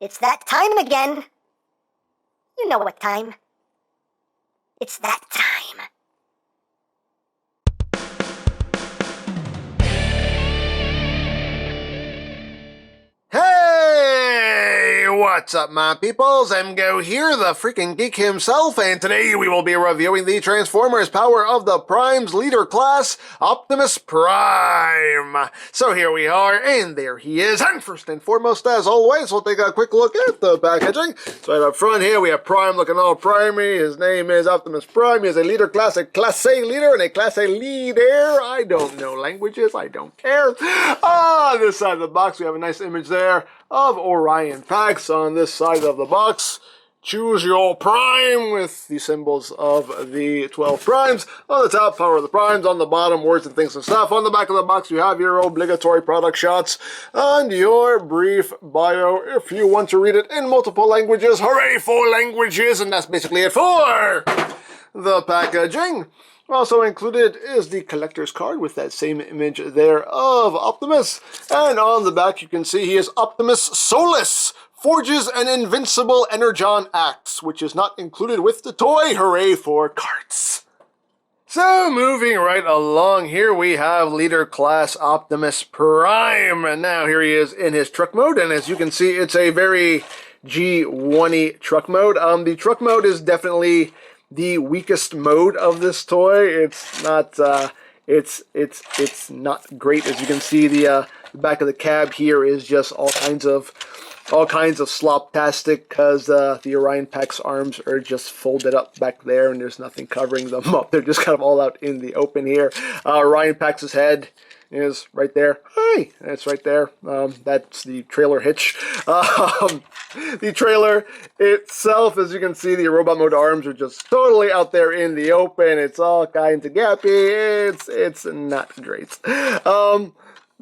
It's that time again. You know what time. It's that time. Hey, what's up, my peoples? EmGo here, the freaking geek himself, and today we will be reviewing the Transformers Power of the Primes leader class, Optimus Prime. So here we are, and there he is. And first and foremost, as always, we'll take a quick look at the packaging. So right up front here, we have Prime looking all primey. His name is Optimus Prime. He is a leader class, a Class A leader, and a Class A leader. I don't know languages. I don't care. On this side of the box, we have a nice image there of Orion Pax. On this side of the box, choose your prime with the symbols of the 12 primes. On the top, power of the primes. On the bottom, words and things and stuff. On the back of the box, you have your obligatory product shots and your brief bio if you want to read it in multiple languages. Hooray for languages! And that's basically it for the packaging. Also included is the collector's card with that same image there of Optimus. And on the back you can see he is Optimus Solus, forges an invincible Energon axe, which is not included with the toy. Hooray for carts. So moving right along, here we have leader class Optimus Prime. And now here he is in his truck mode, and as you can see, it's a very G1-y truck mode. The truck mode is definitely the weakest mode of this toy. It's not it's not great. As you can see, the back of the cab here is just all kinds of slop-tastic, because the Orion Pax arms are just folded up back there and there's nothing covering them up. They're just kind of all out in the open here. Orion Pax's head is right there. Hi! It's right there. That's the trailer hitch. The trailer itself, as you can see, the robot mode arms are just totally out there in the open. It's all kinds of gappy. It's not great. The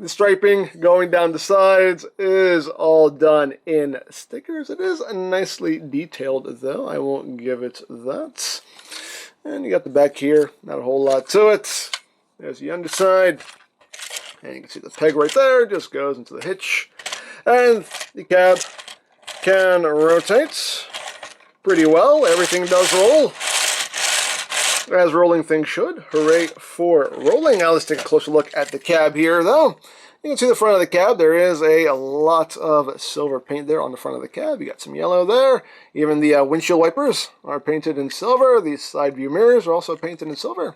striping going down the sides is all done in stickers. It is nicely detailed, though. I won't give it that. And you got the back here. Not a whole lot to it. There's the underside. And you can see the peg right there, just goes into the hitch. And the cab can rotate pretty well. Everything does roll, as rolling things should. Hooray for rolling. Now let's take a closer look at the cab here, though. You can see the front of the cab. There is a lot of silver paint there on the front of the cab. You got some yellow there. Even the windshield wipers are painted in silver. These side view mirrors are also painted in silver.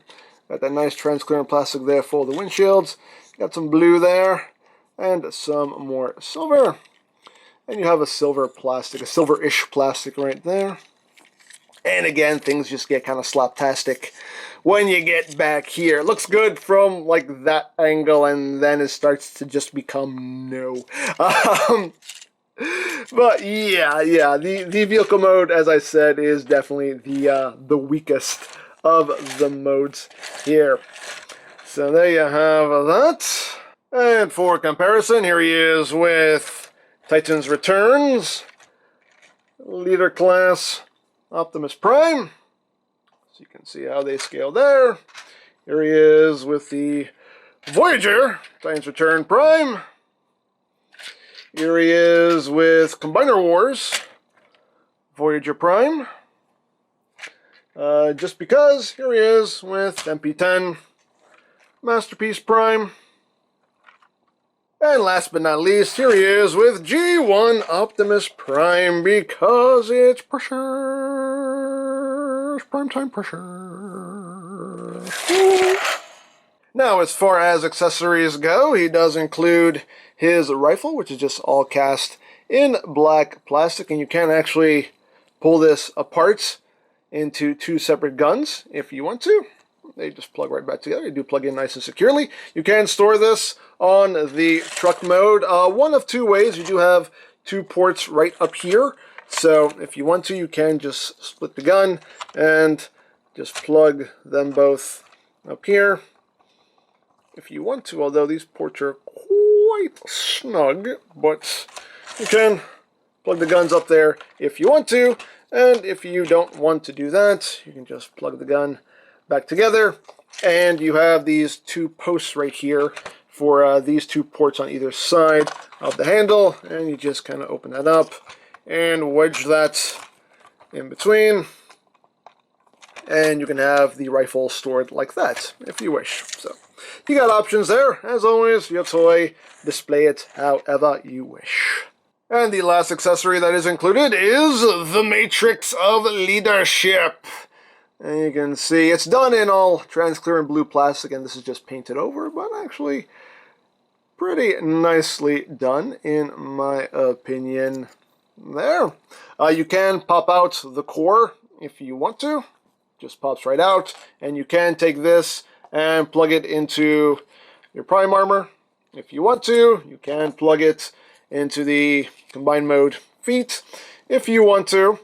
Got that nice transparent plastic there for the windshields. Got some blue there, and some more silver. And you have a silver plastic, a silver-ish plastic right there. And again, things just get kind of slop-tastic when you get back here. It looks good from like that angle, and then it starts to just become no. But yeah, the vehicle mode, as I said, is definitely the weakest of the modes here. So there you have that. And for comparison, here he is with Titans Returns, leader class Optimus Prime. So you can see how they scale there. Here he is with the Voyager, Titans Return Prime. Here he is with Combiner Wars, Voyager Prime. Just because, here he is with MP10, Masterpiece Prime. And last but not least, here he is with G1 Optimus Prime, because it's pressure. Primetime pressure. Now, as far as accessories go, he does include his rifle, which is just all cast in black plastic, and you can actually pull this apart into two separate guns if you want to. They just plug right back together. They do plug in nice and securely. You can store this on the truck mode one of two ways. You do have two ports right up here. So if you want to, you can just split the gun and just plug them both up here if you want to, although these ports are quite snug. But you can plug the guns up there if you want to. And if you don't want to do that, you can just plug the gun back together, and you have these two posts right here for these two ports on either side of the handle, and you just kind of open that up, and wedge that in between. And you can have the rifle stored like that, if you wish. So, you got options there. As always, your toy, display it however you wish. And the last accessory that is included is the Matrix of Leadership. And you can see it's done in all transparent blue plastic, and this is just painted over, but actually pretty nicely done, in my opinion. There. You can pop out the core if you want to. Just pops right out, and you can take this and plug it into your Prime Armor. If you want to, you can plug it into the combined mode feet if you want to.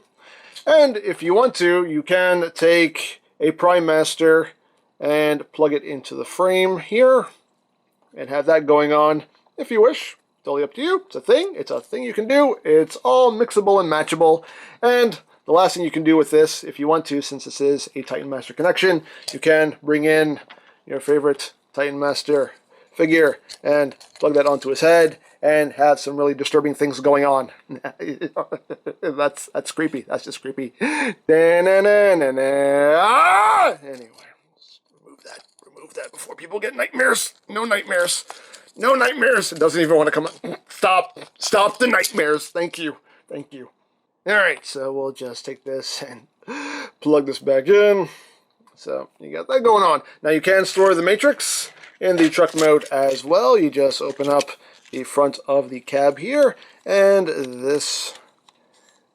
And if you want to, you can take a Prime Master and plug it into the frame here and have that going on if you wish. Totally up to you. It's a thing. It's a thing you can do. It's all mixable and matchable. And the last thing you can do with this, if you want to, since this is a Titan Master connection, you can bring in your favorite Titan Master figure and plug that onto his head and have some really disturbing things going on. That's creepy. That's just creepy. Ah! Anyway, remove that before people get nightmares. No nightmares. No nightmares. It doesn't even want to come up. Stop the nightmares. Thank you. Thank you. Alright, so we'll just take this and plug this back in. So you got that going on. Now you can store the Matrix in the truck mode as well. You just open up the front of the cab here, and this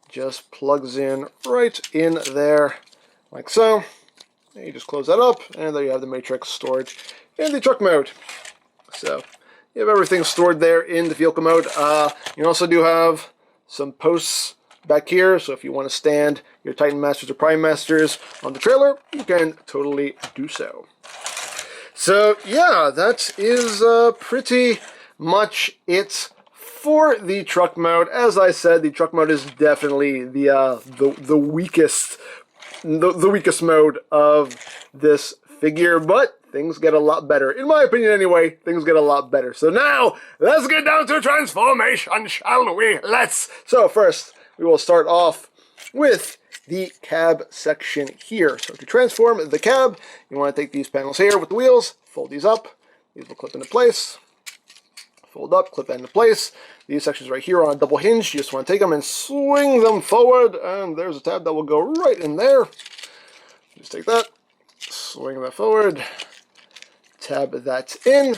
just plugs in right in there like so. And you just close that up, and there you have the Matrix stored in the truck mode. So you have everything stored there in the vehicle mode. You also do have some posts back here, so if you want to stand your Titan Masters or Prime Masters on the trailer, you can totally do so. So yeah, that is pretty much it for the truck mode. As I said, the truck mode is definitely the weakest mode of this figure, but things get a lot better. In my opinion anyway, things get a lot better. So now, let's get down to transformation, shall we? So first, we will start off with the cab section here. So to transform the cab, you want to take these panels here with the wheels, fold these up, these will clip into place, fold up, clip that into place. These sections right here are on a double hinge. You just want to take them and swing them forward, and there's a tab that will go right in there. Just take that, swing that forward, tab that in.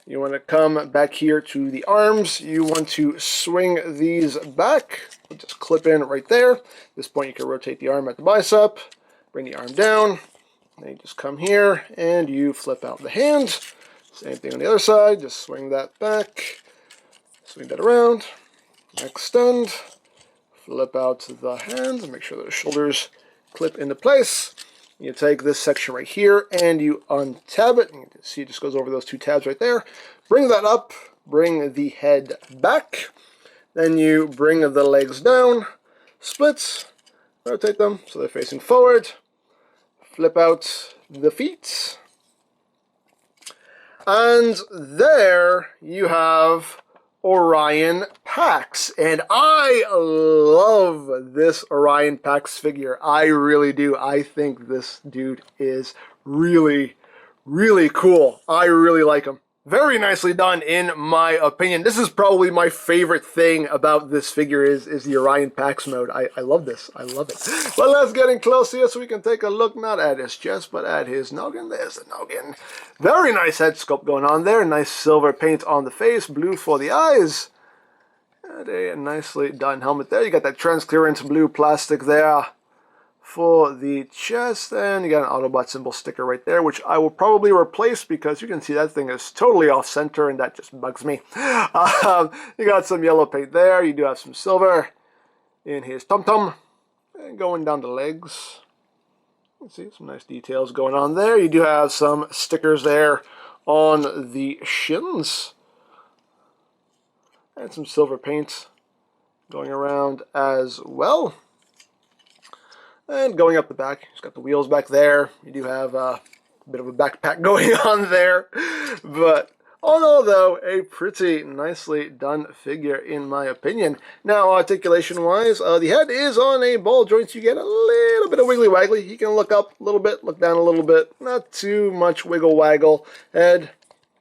You want to come back here to the arms. You want to swing these back. We'll just clip in right there. At this point, you can rotate the arm at the bicep, bring the arm down. Then you just come here and you flip out the hand. Same thing on the other side. Just swing that back, swing that around, extend, flip out the hands, and make sure the shoulders clip into place. You take this section right here and you untab it. You can see it just goes over those two tabs right there. Bring that up, bring the head back. Then you bring the legs down, splits, rotate them so they're facing forward. Flip out the feet. And there you have Orion Pax, and I love this Orion Pax figure. I really do. I think this dude is really, really cool. I really like him. Very nicely done, in my opinion. This is probably my favorite thing about this figure is the Orion Pax mode. I love this. I love it. But let's get in close here so we can take a look, not at his chest, but at his noggin. There's the noggin. Very nice head sculpt going on there. Nice silver paint on the face, blue for the eyes. And a nicely done helmet there. You got that transparent blue plastic there for the chest, and you got an Autobot symbol sticker right there, which I will probably replace because you can see that thing is totally off center, and that just bugs me. You got some yellow paint there. You do have some silver in his tum-tum, and going down the legs. You can see some nice details going on there. You do have some stickers there on the shins, and some silver paint going around as well. And going up the back, he's got the wheels back there. You do have a bit of a backpack going on there. But All in all, though, a pretty nicely done figure, in my opinion. Now, articulation-wise, the head is on a ball joint, so you get a little bit of wiggly-waggly. You can look up a little bit, look down a little bit. Not too much wiggle-waggle. Head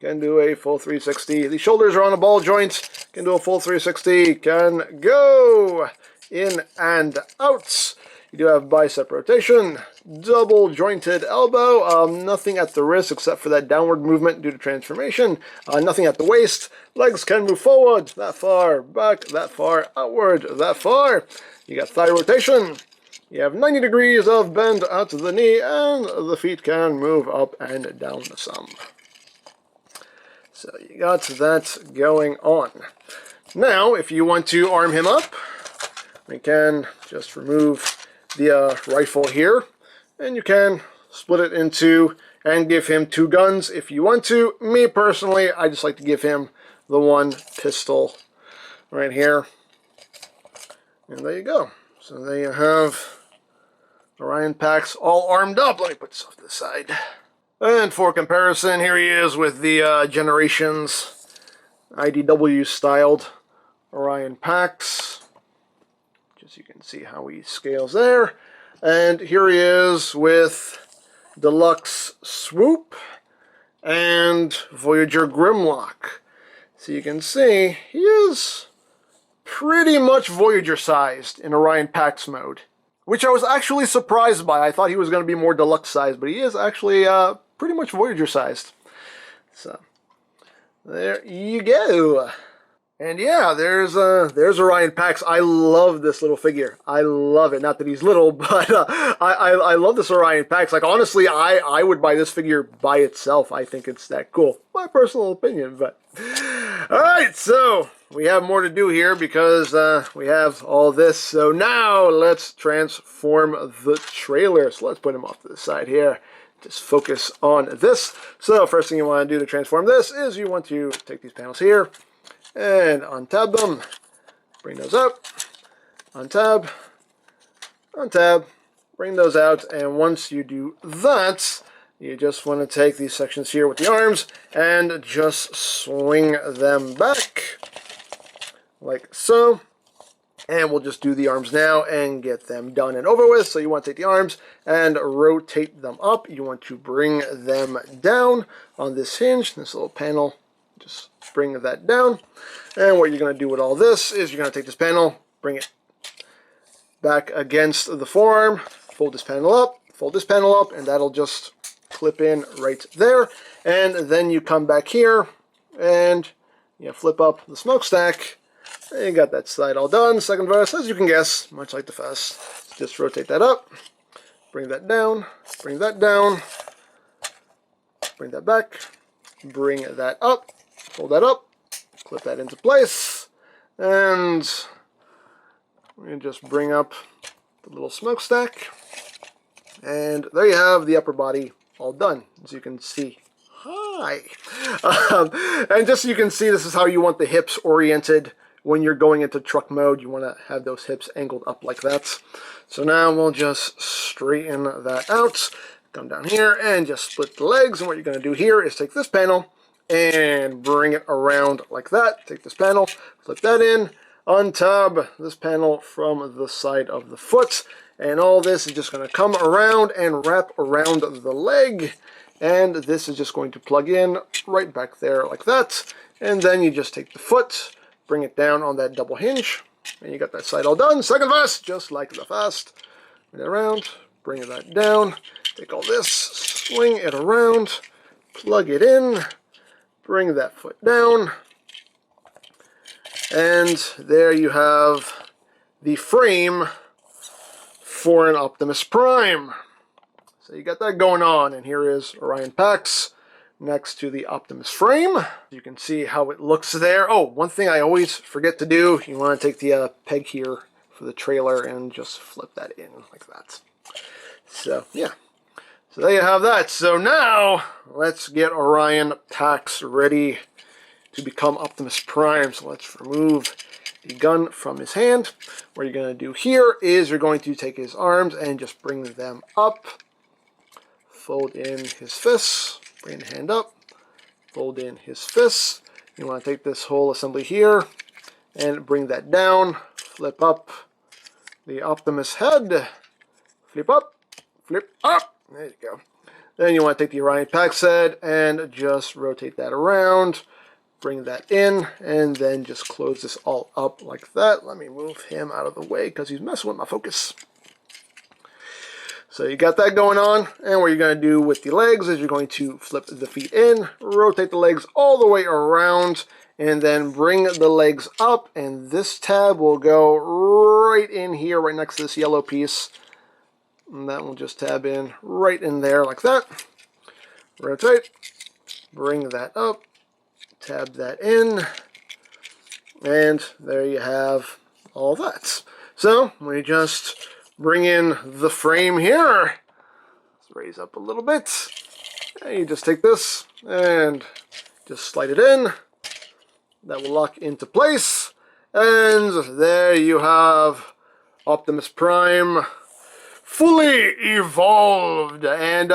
can do a full 360. The shoulders are on a ball joint. Can do a full 360. Can go in and out. You do have bicep rotation, double jointed elbow, nothing at the wrist except for that downward movement due to transformation, nothing at the waist. Legs can move forward, that far, back, that far, outward, that far. You got thigh rotation. You have 90 degrees of bend out to the knee, and the feet can move up and down some. So you got that going on. Now, if you want to arm him up, we can just remove the rifle here, and you can split it in two and give him 2 guns if you want to. Me personally, I just like to give him the 1 pistol right here. And there you go. So there you have Orion Pax all armed up. Let me put this off to the side. And for comparison, here he is with the Generations IDW styled Orion Pax. Just you can see how he scales there. And here he is with Deluxe Swoop and Voyager Grimlock. So you can see he is pretty much Voyager sized in Orion Pax mode, which I was actually surprised by. I thought he was going to be more deluxe sized, but he is actually pretty much Voyager sized. So there you go. And yeah, there's Orion Pax. I love this little figure. I love it. Not that he's little, but I love this Orion Pax. Like, honestly, I would buy this figure by itself. I think it's that cool. My personal opinion, but... Alright, so we have more to do here because we have all this. So now let's transform the trailer. So let's put him off to the side here. Just focus on this. So first thing you want to do to transform this is you want to take these panels here and untab them, bring those up, untab, untab, bring those out, and once you do that, you just want to take these sections here with the arms and just swing them back, like so. And we'll just do the arms now and get them done and over with. So you want to take the arms and rotate them up. You want to bring them down on this hinge, this little panel. Just bring that down. And what you're going to do with all this is you're going to take this panel, bring it back against the forearm, fold this panel up, and that'll just clip in right there. And then you come back here and you flip up the smokestack. And you got that side all done. Second verse, as you can guess, much like the first. Just rotate that up, bring that down, bring that down, bring that back, bring that up, fold that up, clip that into place, and we just bring up the little smokestack, and there you have the upper body all done, as you can see. Hi! And just so you can see, this is how you want the hips oriented. When you're going into truck mode, you want to have those hips angled up like that. So now we'll just straighten that out, come down here, and just split the legs. And what you're going to do here is take this panel and bring it around like that. Take this panel, flip that in, untab this panel from the side of the foot, and all this is just going to come around and wrap around the leg, and this is just going to plug in right back there like that. And then you just take the foot, bring it down on that double hinge, and you got that side all done. Second verse, just like the first. Bring it around, bring that down, take all this, swing it around, plug it in, bring that foot down, and there you have the frame for an Optimus Prime. So you got that going on, and here is Orion Pax next to the Optimus frame. You can see how it looks there. Oh, one thing I always forget to do, you want to take the peg here for the trailer and just flip that in like that. So, yeah. So there you have that. So now, let's get Orion Pax ready to become Optimus Prime. So let's remove the gun from his hand. What you're going to do here is you're going to take his arms and just bring them up. Fold in his fists. Bring the hand up, fold in his fists. You want to take this whole assembly here and bring that down. Flip up the Optimus head. Flip up. Flip up. There you go. Then you want to take the Orion Pax head and just rotate that around. Bring that in, and then just close this all up like that. Let me move him out of the way because he's messing with my focus. So you got that going on, and what you're going to do with the legs is you're going to flip the feet in, rotate the legs all the way around, and then bring the legs up, and this tab will go right in here, right next to this yellow piece. And that will just tab in right in there like that. Rotate, bring that up, tab that in, and there you have all that. So we just bring in the frame here. Let's raise up a little bit. And you just take this and just slide it in. That will lock into place. And there you have Optimus Prime fully evolved. And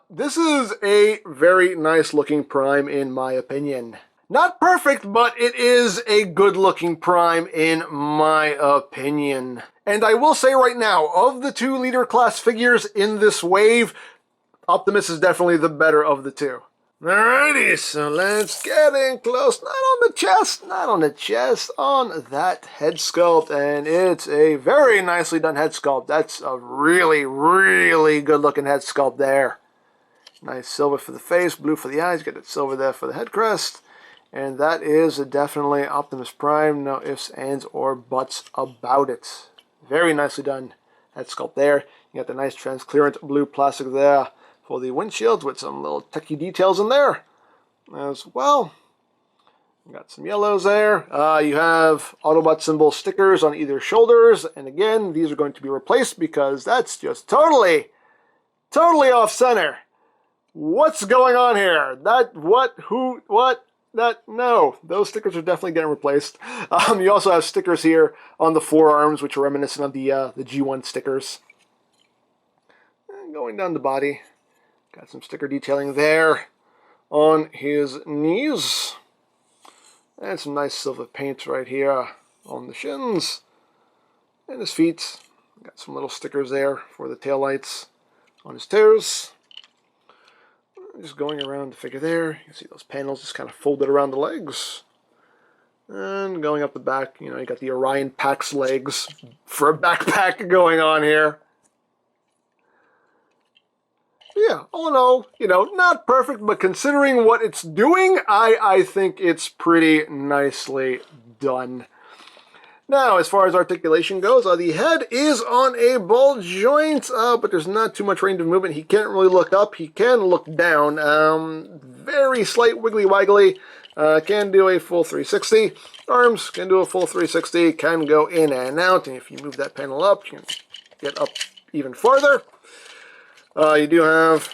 this is a very nice looking Prime in my opinion. Not perfect, but it is a good looking Prime in my opinion. And I will say right now, of the two leader class figures in this wave, Optimus is definitely the better of the two. Alrighty, so let's get in close. Not on the chest, not on the chest, on that head sculpt. And it's a very nicely done head sculpt. That's a really, really good looking head sculpt there. Nice silver for the face, blue for the eyes. Get it silver there for the head crest. And that is definitely Optimus Prime. No ifs, ands, or buts about it. Very nicely done head sculpt there. You got the nice transparent blue plastic there for the windshield with some little techie details in there as well. You got some yellows there. You have Autobot symbol stickers on either shoulders. And again, these are going to be replaced because that's just totally off center. What's going on here? That, what, who, what? That, no, those stickers are definitely getting replaced. You also have stickers here on the forearms, which are reminiscent of the G1 stickers. And going down the body, got some sticker detailing there on his knees. And some nice silver paint right here on the shins. And his feet, got some little stickers there for the taillights on his toes. Just going around the figure there, you can see those panels just kind of folded around the legs. And going up the back, you know, you got the Orion Pax legs for a backpack going on here. Yeah, all in all, you know, not perfect, but considering what it's doing, I think it's pretty nicely done. Now, as far as articulation goes, the head is on a ball joint, but there's not too much range of movement. He can't really look up. He can look down. Very slight wiggly-waggly. Can do a full 360. Arms can do a full 360. Can go in and out. And if you move that panel up, you can get up even farther. You do have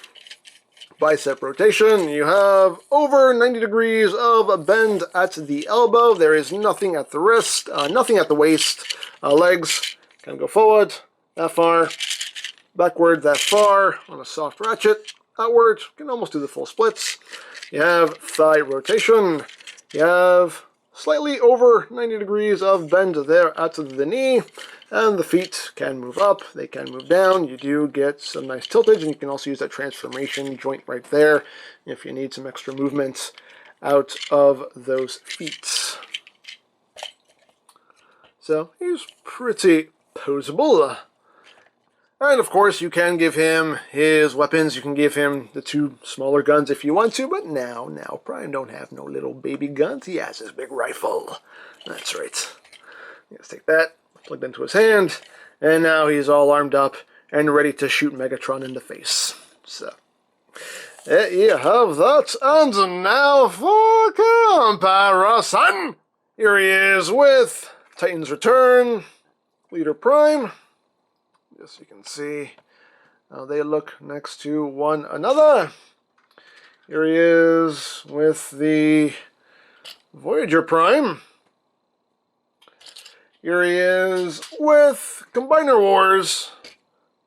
bicep rotation. You have over 90 degrees of a bend at the elbow. There is nothing at the wrist, nothing at the waist. Legs can go forward that far, backward that far on a soft ratchet, outward, can almost do the full splits. You have thigh rotation. You have slightly over 90 degrees of bend there at the knee. And the feet can move up, they can move down. You do get some nice tiltage, and you can also use that transformation joint right there if you need some extra movement out of those feet. So he's pretty posable. And of course, you can give him his weapons. You can give him the two smaller guns if you want to, but now Prime don't have no little baby guns. He has his big rifle. That's right. Let's take that. Plugged into his hand, and now he's all armed up and ready to shoot Megatron in the face. So, there you have that. And now for comparison. Here he is with Titan's Return, Leader Prime. As you can see, they look next to one another. Here he is with the Voyager Prime. Here he is with Combiner Wars,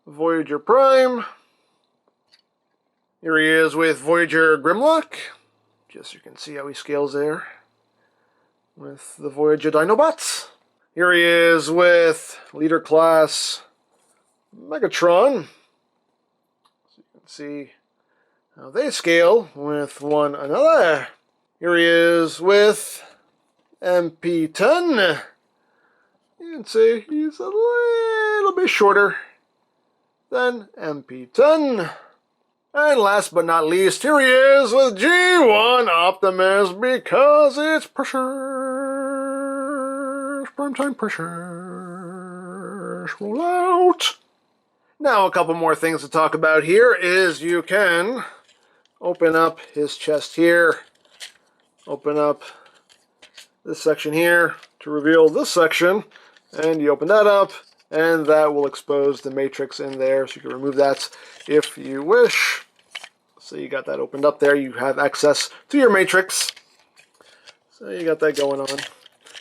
Voyager Prime. Here he is with Voyager Grimlock, Just so you can see how he scales there with the Voyager Dinobots. Here he is with Leader Class Megatron. So you can see how they scale with one another. Here he is with MP10. You can see he's a little bit shorter than MP10. And last but not least, here he is with G1 Optimus, because it's pressure. Primetime pressure. Roll out. Now, a couple more things to talk about here is you can open up his chest here, open up this section here to reveal this section, and you open that up, and that will expose the matrix in there, so you can remove that if you wish. So you got that opened up there. You have access to your matrix. So you got that going on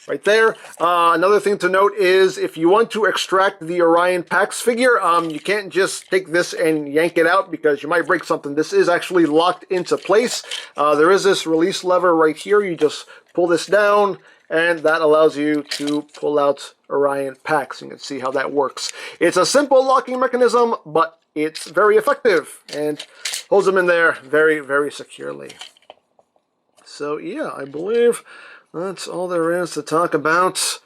right there. Another thing to note is if you want to extract the Orion Pax figure, you can't just take this and yank it out because you might break something. This is actually locked into place. There is this release lever right here. You just pull this down, and that allows you to pull out Orion Pax. You can see how that works. It's a simple locking mechanism, but it's very effective and holds them in there very, very securely. So yeah, I believe that's all there is to talk about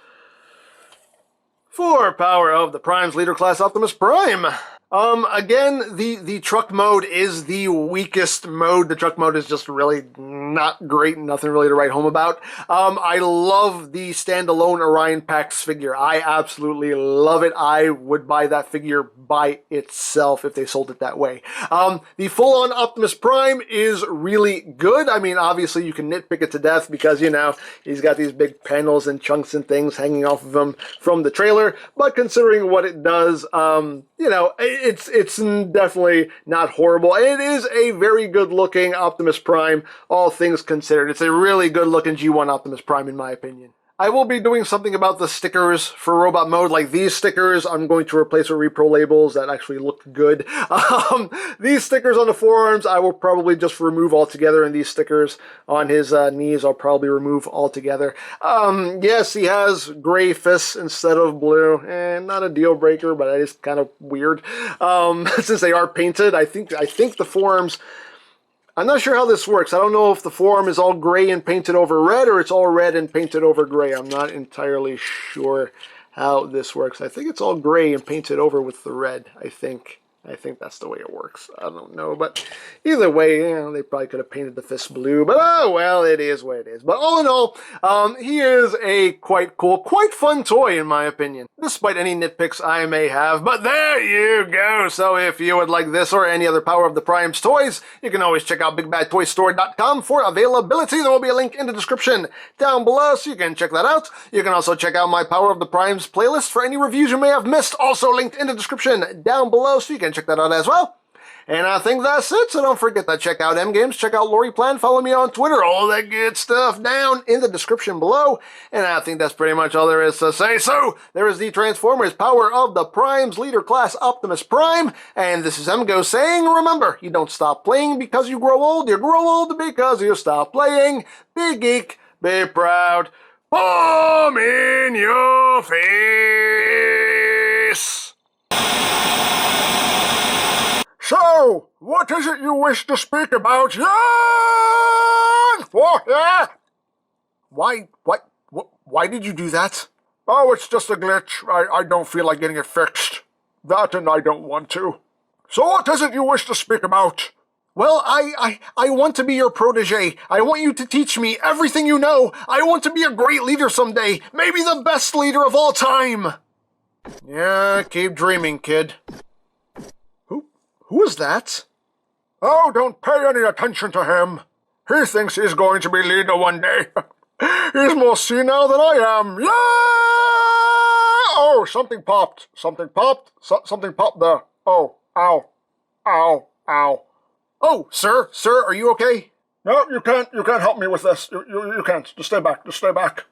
for Power of the Primes Leader Class Optimus Prime. Again, the truck mode is the weakest mode. The truck mode is just really not great, nothing really to write home about. I love the standalone Orion Pax figure. I absolutely love it. I would buy that figure by itself if they sold it that way. The full-on Optimus Prime is really good. I mean, obviously you can nitpick it to death because, you know, he's got these big panels and chunks and things hanging off of him from the trailer, but considering what it does, you know, it's definitely not horrible. It is a very good-looking Optimus Prime, all things considered. It's a really good-looking G1 Optimus Prime, in my opinion. I will be doing something about the stickers for robot mode. Like these stickers, I'm going to replace with repro labels that actually look good. These stickers on the forearms, I will probably just remove altogether, and these stickers on his knees, I'll probably remove altogether. Yes, he has gray fists instead of blue, and not a deal breaker, but that is kind of weird. Since they are painted, I think the forearms, I'm not sure how this works. I don't know if the forearm is all gray and painted over red, or it's all red and painted over gray. I'm not entirely sure how this works. I think it's all gray and painted over with the red, I think. I think that's the way it works. I don't know, but either way, you know, they probably could have painted the fist blue, but oh well, it is what it is. But all in all, he is a quite cool, quite fun toy in my opinion, despite any nitpicks I may have. But there you go. So if you would like this or any other Power of the Primes toys, you can always check out BigBadToyStore.com for availability. There will be a link in the description down below, so you can check that out. You can also check out my Power of the Primes playlist for any reviews you may have missed, also linked in the description down below, so you can check that out as well. And I think that's it, so don't forget to check out EmGames, check out Lori Plan, follow me on Twitter, all that good stuff down in the description below. And I think that's pretty much all there is to say. So, there is the Transformers Power of the Primes Leader Class Optimus Prime, and this is EmGo saying, remember, you don't stop playing because you grow old because you stop playing. Be geek, be proud, palm in your face. So, what is it you wish to speak about? Yeah! Why did you do that? Oh, it's just a glitch. I don't feel like getting it fixed. That and I don't want to. So what is it you wish to speak about? Well, I want to be your protege. I want you to teach me everything you know. I want to be a great leader someday. Maybe the best leader of all time. Yeah, keep dreaming, kid. Who is that? Oh, don't pay any attention to him. He thinks he's going to be leader one day. He's more senile than I am. Yeah! Oh, something popped. Something popped. Something popped there. Oh, ow. Ow. Ow. Oh, sir, are you okay? No, you can't help me with this. You can't. Just stay back.